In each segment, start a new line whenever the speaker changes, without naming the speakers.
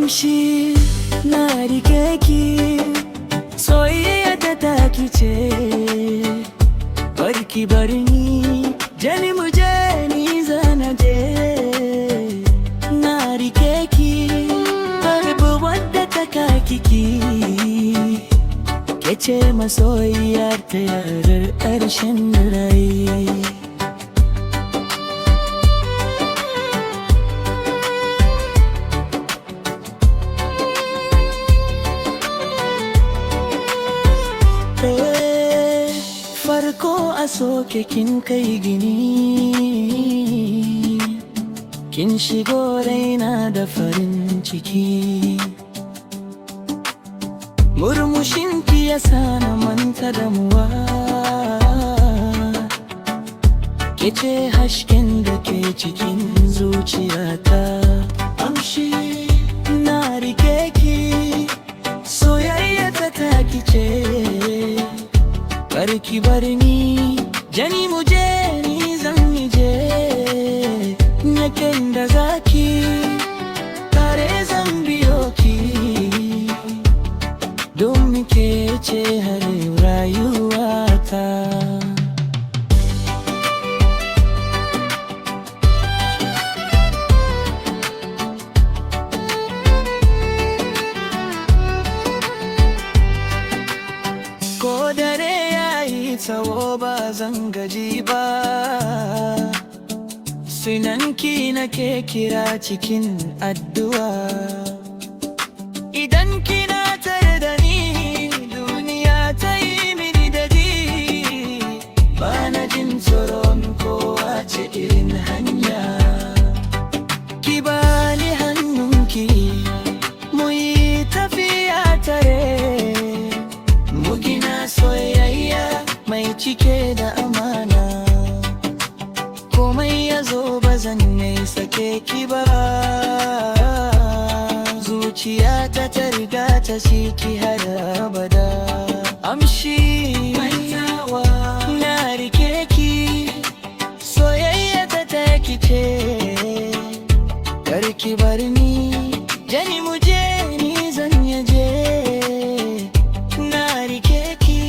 amshi na rike ki, soyayya ta taki ce, barki bar ni, jani mu je ni zana je. Na rike ki, babu wadda ta kaki ki, ke ce masoyiyar ta yarar ƙarshen rai. Farko a soke kin kai gini, kin shigo raina da farin ciki. Murmushinki ya sa na manta damuwa, ke ce hasken da ke cikin zuciyata. Amshi na rike ki, soyayya ta taki ce, barki bar ni, jani mu je ni zan je. Yakin da zaki, tare zan biyo ki, domin ke ce har rayuwata. Ko dare tsawo ba zan gaji ba, sunanki nake kira cikin addu'a. Idan kina tare da ni, duniya ta yi mini daɗi. Ba na jin tsoron kowace irin hanya. Ki bani hannunki, mu yi tafiya tare, mu gina soyayya mai cike da amana. Komai ya zo ba zan sake ki ba, zuciyata ta riga ta ki har abada. Amshi mantawa na rike ki, soyayya ta taki ce, karki bar ni, jani mu je ni zan je. Na rike ki,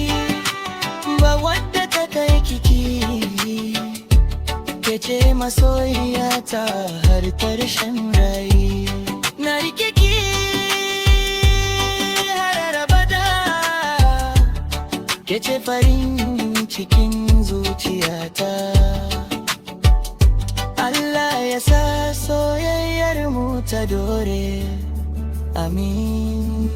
ba wadda ta kai kiki, ke ce masoyiyata har ƙarshen rai. Na rike ki har abada, ke ce farin cikin zuciyata. Allah ya sa soyayyar mu ta dore, amin.